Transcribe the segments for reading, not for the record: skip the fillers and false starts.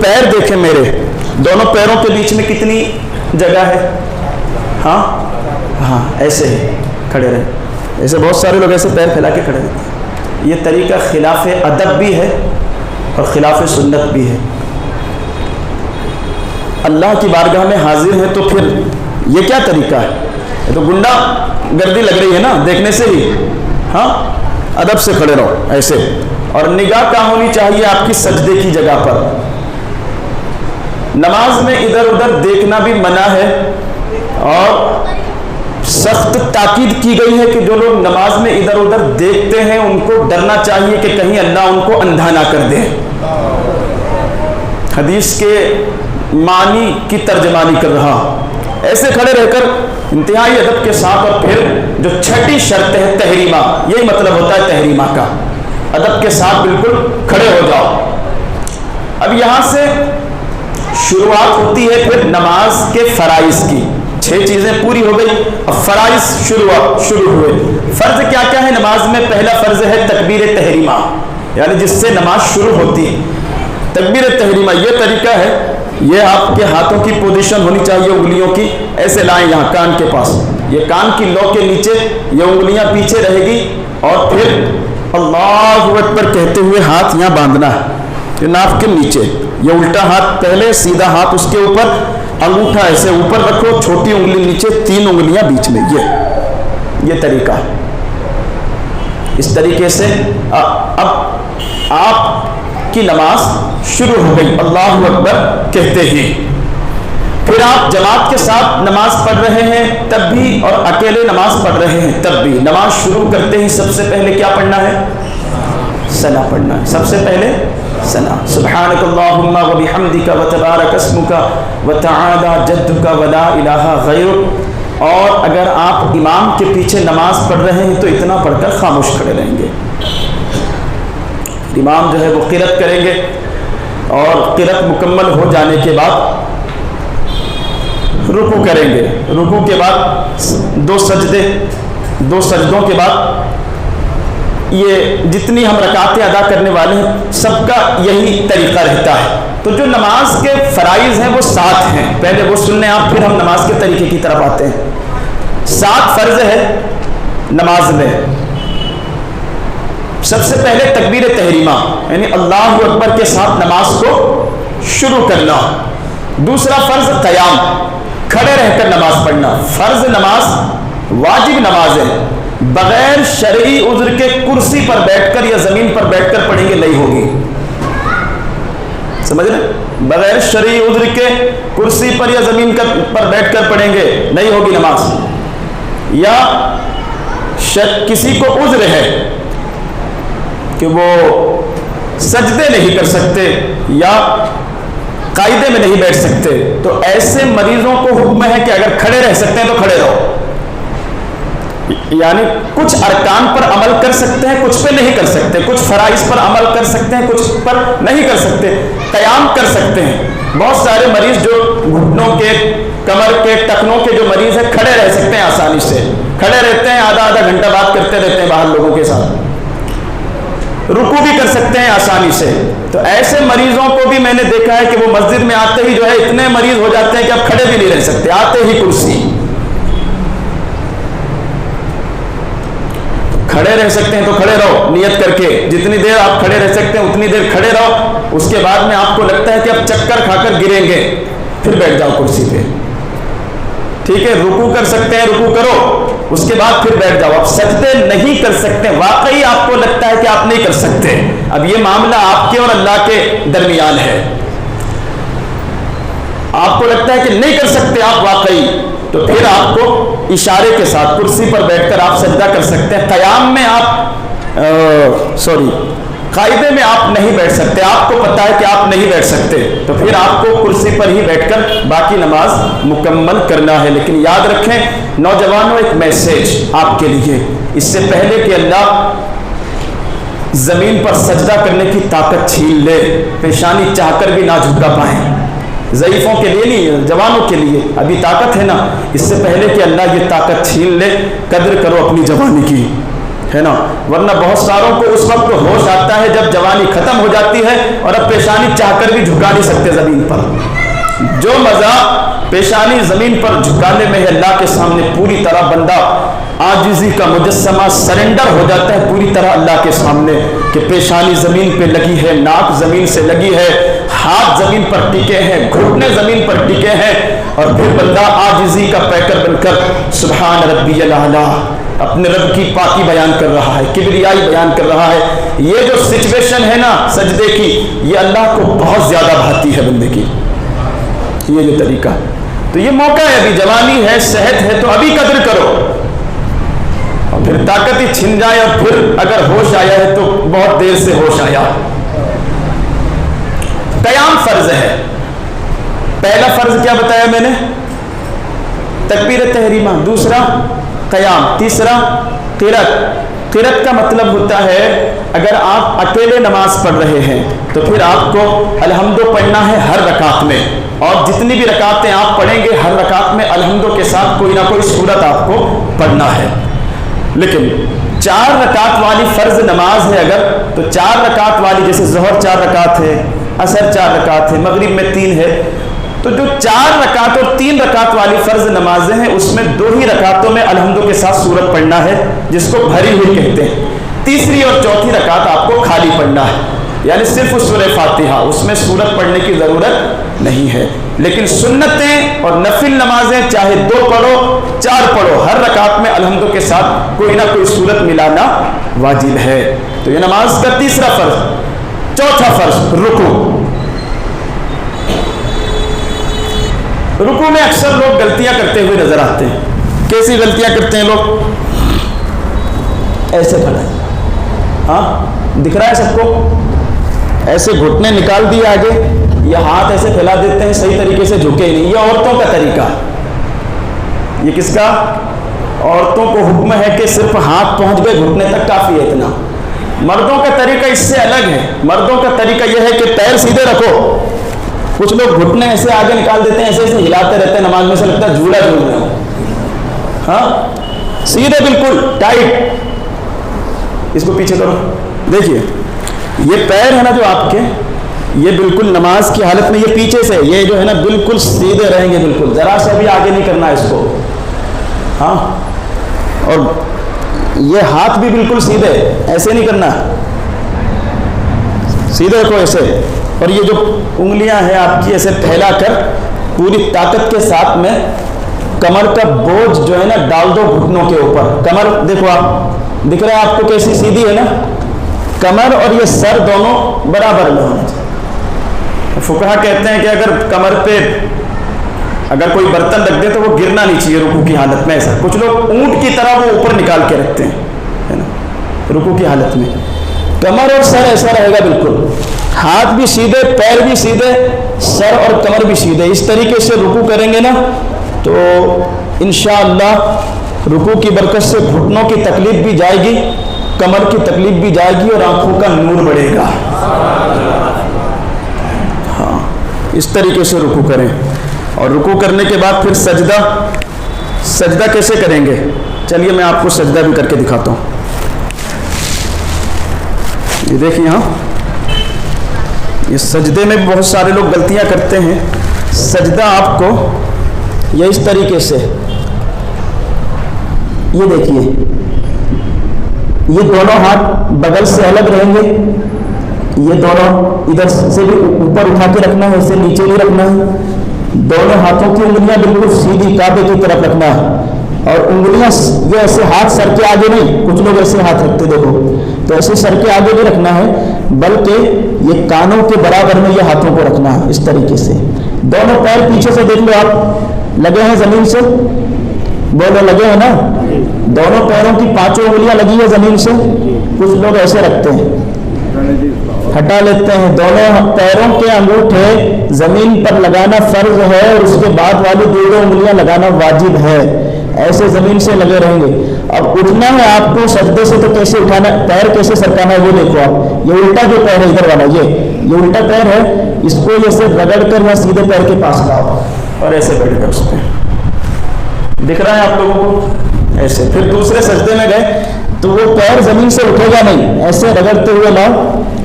پیر دیکھیں میرے، دونوں پیروں کے بیچ میں کتنی جگہ ہے؟ ہاں ایسے ہی کھڑے رہے. ایسے بہت سارے لوگ ایسے پیر پھیلا کے کھڑے رہتے ہیں. یہ طریقہ خلاف ادب بھی ہے اور خلاف سنت بھی ہے. اللہ کی بارگاہ میں حاضر ہیں تو پھر یہ کیا طریقہ ہے؟ یہ تو گنڈا گردی لگ رہی ہے نا دیکھنے سے ہی. ہاں ادب سے کھڑے رہو ایسے. اور نگاہ کہاں ہونی چاہیے؟ آپ کی سجدے کی جگہ پر. نماز میں ادھر ادھر دیکھنا بھی منع ہے اور سخت تاکید کی گئی ہے کہ جو لوگ نماز میں ادھر ادھر دیکھتے ہیں ان کو ڈرنا چاہیے کہ کہیں اللہ ان کو اندھا نہ کر دے. حدیث کے معنی کی ترجمانی کر رہا. ایسے کھڑے رہ کر انتہائی ادب کے ساتھ. اور پھر جو چھٹی شرط ہے تحریمہ، یہی مطلب ہوتا ہے تحریمہ کا، ادب کے ساتھ بالکل کھڑے ہو جاؤ. اب یہاں سے شروعات ہوتی ہے پھر نماز کے فرائض کی. 6 چیزیں پوری ہو گئی، اب فرائض شروع ہوئے. فرض کیا کیا ہے نماز میں؟ پہلا فرض ہے تکبیر تحریمہ، یعنی جس سے نماز شروع ہوتی ہے. تکبیر تحریمہ یہ طریقہ ہے، یہ آپ کے ہاتھوں کی پوزیشن ہونی چاہیے، انگلیوں کی ایسے لائیں یہاں کان کے پاس، یہ کان کی لو کے نیچے، یہ انگلیاں پیچھے رہے گی. اور پھر اللہ اکبر کہتے ہوئے ہاتھ یہاں باندھنا ہے، یہ ناف کے نیچے. یہ الٹا ہاتھ پہلے، سیدھا ہاتھ اس کے اوپر، انگوٹھا ایسے اوپر رکھو، چھوٹی انگلی نیچے، 3 انگلیاں بیچ میں. یہ طریقہ ہے. اس طریقے سے اب آپ کی نماز شروع ہو گئی اللہ اکبر کہتے ہی. پھر آپ جماعت کے ساتھ نماز پڑھ رہے ہیں تب بھی، اور اکیلے نماز پڑھ رہے ہیں تب بھی، نماز شروع کرتے ہی سب سے پہلے کیا پڑھنا ہے؟ ثنا پڑھنا ہے. سب سے پہلے ثنا. سبحانک اللہم و بحمدک و تبارک اسمک و تعالی جدک و لا الہ غیرک. اور اگر آپ امام کے پیچھے نماز پڑھ رہے ہیں تو اتنا پڑھ کر خاموش کھڑے رہیں گے. امام جو ہے وہ قرأت کریں گے اور قرأت مکمل ہو جانے کے بعد رکوع کریں گے. رکوع کے بعد 2 سجدے، 2 سجدوں کے بعد یہ جتنی ہم رکعتیں ادا کرنے والے ہیں سب کا یہی طریقہ رہتا ہے. تو جو نماز کے فرائض ہیں وہ 7 ہیں. پہلے وہ سن لیں آپ، پھر ہم نماز کے طریقے کی طرف آتے ہیں. 7 فرض ہے نماز میں. سب سے پہلے تکبیر تحریمہ، یعنی اللہ اکبر کے ساتھ نماز کو شروع کرنا. دوسرا فرض قیام، کھڑے رہ کر نماز پڑھنا. فرض نماز واجب نماز ہے، بغیر شرعی عذر کے کرسی پر بیٹھ کر یا زمین پر بیٹھ کر پڑھیں گے نہیں ہوگی. سمجھ رہے؟ بغیر شرعی عذر کے کرسی پر یا زمین پر بیٹھ کر پڑھیں گے نہیں ہوگی نماز. یا کسی کو عذر ہے کہ وہ سجدے نہیں کر سکتے یا قاعدے میں نہیں بیٹھ سکتے، تو ایسے مریضوں کو حکم ہے کہ اگر کھڑے رہ سکتے ہیں تو کھڑے رہو. یعنی کچھ ارکان پر عمل کر سکتے ہیں، کچھ پہ نہیں کر سکتے. کچھ فرائض پر عمل کر سکتے ہیں، کچھ پر نہیں کر سکتے. قیام کر سکتے ہیں. بہت سارے مریض جو گھٹنوں کے، کمر کے، ٹخنوں کے جو مریض ہیں کھڑے رہ سکتے ہیں آسانی سے. کھڑے رہتے ہیں، آدھا گھنٹہ بات کرتے رہتے ہیں باہر لوگوں کے ساتھ. رکوع بھی کر سکتے ہیں آسانی سے. تو ایسے مریضوں کو بھی میں نے دیکھا ہے کہ وہ مسجد میں آتے ہی جو ہے اتنے مریض ہو جاتے ہیں کہ اب کھڑے بھی نہیں رہ سکتے، آتے ہی کرسی. کھڑے رہ سکتے ہیں تو کھڑے رہو نیت کر کے. جتنی دیر آپ کھڑے رہ سکتے ہیں اتنی دیر کھڑے رہو. اس کے بعد میں آپ کو لگتا ہے کہ اب چکر کھا کر گریں گے، پھر بیٹھ جاؤ کرسی پہ. ٹھیک ہے؟ رکوع کر سکتے ہیں، رکوع کرو، اس کے بعد پھر بیٹھ جاؤ. اب سجدے نہیں کر سکتے، واقعی آپ کو لگتا ہے کہ آپ نہیں کر سکتے. اب یہ معاملہ آپ کے اور اللہ کے درمیان ہے. آپ کو لگتا ہے کہ نہیں کر سکتے آپ واقعی، تو پھر آپ کو اشارے کے ساتھ کرسی پر بیٹھ کر آپ سجدہ کر سکتے ہیں. قیام میں قاعدے میں آپ نہیں بیٹھ سکتے، آپ کو پتا ہے کہ آپ نہیں بیٹھ سکتے، تو پھر آپ کو کرسی پر ہی بیٹھ کر باقی نماز مکمل کرنا ہے. لیکن یاد رکھیں نوجوانوں، ایک میسج آپ کے لیے، اس سے پہلے کہ اللہ زمین پر سجدہ کرنے کی طاقت چھین لے، پیشانی چاہ کر بھی نہ جھکا پائیں. ضعیفوں کے لیے نہیں، جوانوں کے لیے ابھی طاقت ہے نا. اس سے پہلے کہ اللہ یہ طاقت چھین لے، قدر کرو اپنی جوانی کی. ہے نا, ورنہ بہت ساروں کو اس وقت ہوش آتا ہے جب جوانی ختم ہو جاتی ہے اور اب پیشانی چاہ کر بھی جھکا نہیں سکتے زمین پر. جو مزہ پیشانی زمین پر جھکانے میں ہے, اللہ کے سامنے پوری طرح بندہ عاجزی کا مجسمہ سرنڈر ہو جاتا ہے پوری طرح اللہ کے سامنے, کہ پیشانی زمین پہ لگی ہے, ناک زمین سے لگی ہے, ہاتھ زمین پر ٹکے ہیں, گھٹنے زمین پر ٹکے ہیں, اور پھر بندہ عاجزی کا پیکر بن کر سبحان ربی الاعلی اپنے رب کی پاکی بیان کر رہا ہے, کبریائی بیان کر رہا ہے. یہ جو سچویشن ہے نا سجدے کی, یہ اللہ کو بہت زیادہ بھاتی ہے بندے کی, یہ جو طریقہ. تو یہ موقع ہے, ابھی جوانی ہے, صحت ہے, تو ابھی قدر کرو, اور پھر طاقت ہی چھن جائے اور پھر اگر ہوش آیا ہے تو بہت دیر سے ہوش آیا. قیام فرض ہے. پہلا فرض کیا بتایا میں نے؟ تکبیر تحریمہ. دوسرا قیام. تیسرا قرات. قرات کا مطلب ہوتا ہے اگر آپ اکیلے نماز پڑھ رہے ہیں تو پھر آپ کو الحمدو پڑھنا ہے ہر رکعت میں, اور جتنی بھی رکعتیں آپ پڑھیں گے ہر رکعت میں الحمدو کے ساتھ کوئی نہ کوئی سورت آپ کو پڑھنا ہے. لیکن 4 رکعت والی فرض نماز ہے اگر, تو 4 رکعت والی, جیسے ظہر 4 رکعت ہے, عصر 4 رکعت ہے, مغرب میں 3 ہے, تو جو 4 رکعت اور 3 رکعت والی فرض نمازیں ہیں اس میں 2 ہی رکعتوں میں الحمدو کے ساتھ سورت پڑھنا ہے, جس کو بھری ہوئی کہتے ہیں. تیسری اور چوتھی رکعت آپ کو خالی پڑھنا ہے, یعنی صرف سورہ فاتحہ, اس میں سورت پڑھنے کی ضرورت نہیں ہے. لیکن سنتیں اور نفل نمازیں چاہے 2 پڑھو 4 پڑھو, ہر رکعت میں الحمدو کے ساتھ کوئی نہ کوئی سورت ملانا واجب ہے. تو یہ نماز کا تیسرا فرض. چوتھا فرض رکوع. رکوع میں اکثر لوگ غلطیاں کرتے ہوئے نظر آتے ہیں. کیسی غلطیاں کرتے ہیں لوگ؟ ایسے کھڑا ہے, ہاں دکھ رہا ہے سب کو, ایسے گھٹنے نکال دیے آگے, یہ ہاتھ ایسے پھیلا دیتے ہیں, صحیح طریقے سے جھکے ہی نہیں. یہ عورتوں کا طریقہ ہے. یہ کس کا؟ عورتوں کو حکم ہے کہ صرف ہاتھ پہنچ گئے گھٹنے تک کافی ہے اتنا. مردوں کا طریقہ اس سے الگ ہے. مردوں کا طریقہ یہ ہے کہ پیر سیدھے رکھو. کچھ لوگ گھٹنے ایسے آگے نکال دیتے ہیں, ایسے ایسے ہلاتے رہتے ہیں نماز میں, سے لگتا ہے جھولا جھول رہے ہو. ہاں سیدھے بالکل ٹائٹ. اس کو پیچھے کرو, دیکھیے یہ پیر ہے نا جو آپ کے, یہ بالکل نماز کی حالت میں یہ پیچھے سے, یہ جو ہے نا بالکل سیدھے رہیں گے, بالکل ذرا سا بھی آگے نہیں کرنا اس کو. ہاں, اور یہ ہاتھ بھی بالکل سیدھے, ایسے نہیں کرنا, سیدھے رکھو ایسے. اور یہ جو انگلیاں ہیں آپ کی ایسے پھیلا کر پوری طاقت کے ساتھ میں کمر کا بوجھ جو ہے نا ڈال دو گھٹنوں کے اوپر. کمر دیکھو آپ, دکھ رہا ہے آپ کو کیسی سیدھی ہے نا, کمر اور یہ سر دونوں برابر میں ہونا چاہیے. فقہا کہتے ہیں کہ اگر کمر پہ اگر کوئی برتن رکھ دے تو وہ گرنا نہیں چاہیے رکوع کی حالت میں. ایسا کچھ لوگ اونٹ کی طرح وہ اوپر نکال کے رکھتے ہیں, ہے نا, رکوع کی حالت میں. کمر اور سر ایسا رہے گا بالکل, ہاتھ بھی سیدھے, پیر بھی سیدھے, سر اور کمر بھی سیدھے. اس طریقے سے رکوع کریں گے نا تو انشاءاللہ رکوع کی برکت سے گھٹنوں کی تکلیف بھی جائے گی, کمر کی تکلیف بھی جائے گی, اور آنکھوں کا نور بڑھے گا. ہاں اس طریقے سے رکوع کریں. اور رکوع کرنے کے بعد پھر سجدہ. سجدہ کیسے کریں گے؟ چلیے میں آپ کو سجدہ بھی کر کے دکھاتا ہوں. یہ دیکھیں یہاں, یہ سجدے میں بہت سارے لوگ غلطیاں کرتے ہیں. سجدہ آپ کو یہ اس طریقے سے, یہ دیکھیے, یہ دونوں ہاتھ بغل سے الگ رہیں گے, یہ دونوں ادھر سے بھی اوپر اٹھا کے رکھنا ہے, اسے نیچے نہیں رکھنا ہے. دونوں ہاتھوں کی انگلیاں بالکل سیدھی کعبے کی طرف رکھنا ہے, اور انگلیاں یہ ایسے ہاتھ سر کے آگے نہیں, کچھ لوگ ایسے ہاتھ رکھتے دیکھو, تو ایسے سر کے آگے نہیں رکھنا ہے, بلکہ یہ کانوں کے برابر میں یہ ہاتھوں کو رکھنا ہے اس طریقے سے. دونوں پیر پیچھے سے دیکھ لو آپ, لگے ہیں زمین سے, بولو لگے ہیں نا, دونوں پیروں کی 5 انگلیاں لگی ہے زمین سے. کچھ لوگ ایسے رکھتے ہیں, ہٹا لیتے ہیں. دونوں پیروں کے انگوٹھے زمین پر لگانا فرض ہے, اور اس کے بعد والی 2 انگلیاں لگانا واجب ہے. ایسے زمین سے لگے رہیں گے. اب اٹھنا ہے آپ کو سجدے سے, تو کیسے اٹھانا, پیر کیسے سرکانا ہے وہ دیکھو آپ. یہ الٹا جو پیر ہے ادھر والا, یہ الٹا پیر ہے, اس کو ایسے رگڑ کر یا سیدھے پیر کے پاس لاؤ اور ایسے بیٹھ کر اس پہ. دکھ رہا ہے آپ لوگوں کو ایسے. پھر دوسرے سجدے میں گئے, تو وہ پیر زمین سے اٹھے گا نہیں، ایسے رگڑتے ہوئے نہ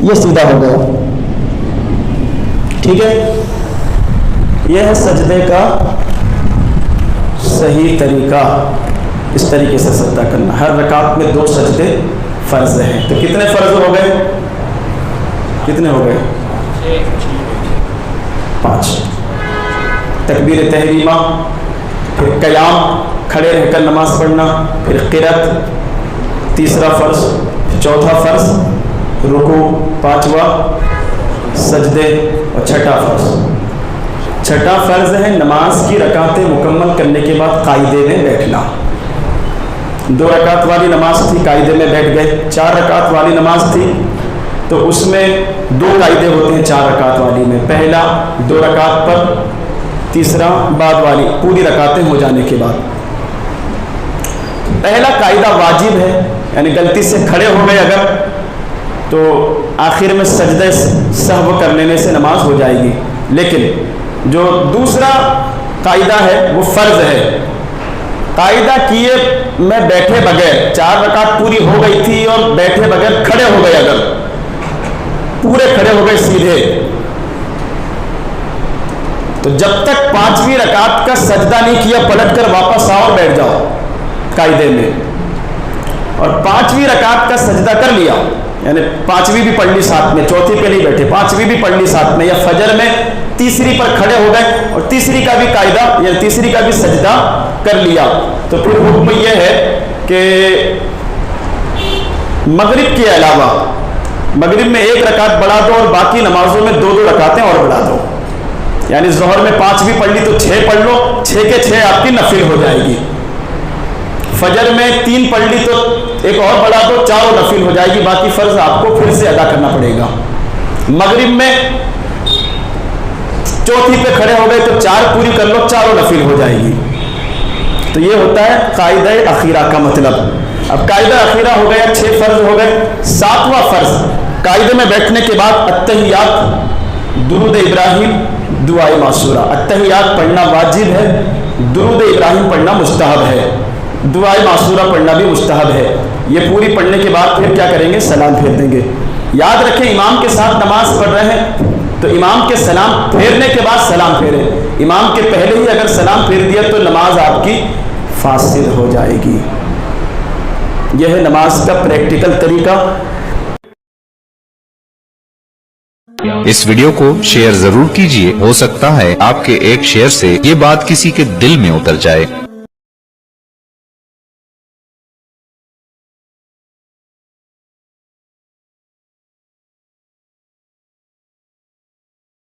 یہ سیدھا ہو گیا. ٹھیک ہے، یہ ہے سجدے کا صحیح طریقہ. اس طریقے سے سجدہ کرنا. ہر رکعت میں 2 سجدے فرض ہیں. تو کتنے فرض ہو گئے؟ کتنے ہو گئے؟ 5. تکبیر تحریمہ، پھر قیام کھڑے رہ کر نماز پڑھنا، پھر قرات تیسرا فرض، چوتھا فرض رکوع، 5واں سجدے، اور چھٹا فرض. چھٹا فرض ہے نماز کی رکعتیں مکمل کرنے کے بعد قاعدے میں بیٹھنا. 2 رکعت والی نماز تھی، قاعدے میں بیٹھ گئے. 4 رکعت والی نماز تھی تو اس میں 2 قاعدے ہوتے ہیں 4 رکعت والی میں. پہلا 2 رکعت پر، تیسرا بعد والی پوری رکعتیں ہو جانے کے بعد. پہلا قاعدہ واجب ہے، یعنی غلطی سے کھڑے ہو گئے اگر تو آخر میں سجدہ سہو کر لینے سے نماز ہو جائے گی. لیکن جو دوسرا قاعدہ ہے وہ فرض ہے. قاعدہ کیے میں بیٹھے بغیر 4 رکعت پوری ہو گئی تھی اور بیٹھے بغیر کھڑے ہو گئے، اگر پورے کھڑے ہو گئے سیدھے، تو جب تک 5ویں رکعت کا سجدہ نہیں کیا پلٹ کر واپس آؤ اور بیٹھ جاؤ قاعدے میں. اور 5ویں رکعت کا سجدہ کر لیا، یعنی 5ویں بھی پڑھ لی ساتھ میں، چوتھی پہ نہیں بیٹھے، 5ویں بھی پڑھ لی ساتھ میں، یا فجر میں تیسری پر کھڑے ہو گئے اور تیسری کا بھی قاعدہ یا تیسری کا بھی سجدہ کر لیا، تو پھر حکم یہ ہے کہ مغرب کے علاوہ مغرب میں 1 رکعت بڑھا دو اور باقی نمازوں میں 2 رکعتیں اور بڑھا دو. یعنی ظہر میں 5 پڑھ لی تو 6 پڑھ لو، 6 کے 6 آپ کی نفل ہو جائے گی. فجر میں 3 پڑھ لی تو 1 اور بڑھا دو، 4 نفل ہو جائے گی. باقی فرض آپ کو پھر سے ادا کرنا پڑے گا. مغرب میں چوتھی پہ کھڑے ہو گئے تو 4 پوری کر لو، 4 نفل ہو جائے گی. تو یہ ہوتا ہے قاعدہ اخیرہ کا مطلب. اب قاعدہ اخیرہ ہو گیا، 6 فرض ہو گئے. 7واں فرض قاعدے میں بیٹھنے کے بعد التحیات، درود ابراہیم، دعائے معصورہ. التحیات پڑھنا واجب ہے، درود ابراہیم پڑھنا مستحب ہے، دعائے معصورہ پڑھنا بھی مستحب ہے. یہ پوری پڑھنے کے بعد پھر کیا کریں گے؟ سلام پھیر دیں گے. یاد رکھیں امام کے ساتھ نماز پڑھ رہے ہیں تو امام کے سلام پھیرنے کے بعد سلام پھیریں. امام کے پہلے ہی اگر سلام پھیر دیا تو نماز آپ کی فاسد ہو جائے گی. یہ ہے نماز کا پریکٹیکل طریقہ. اس ویڈیو کو شیئر ضرور کیجیے، ہو سکتا ہے آپ کے ایک شیئر سے یہ بات کسی کے دل میں اتر جائے.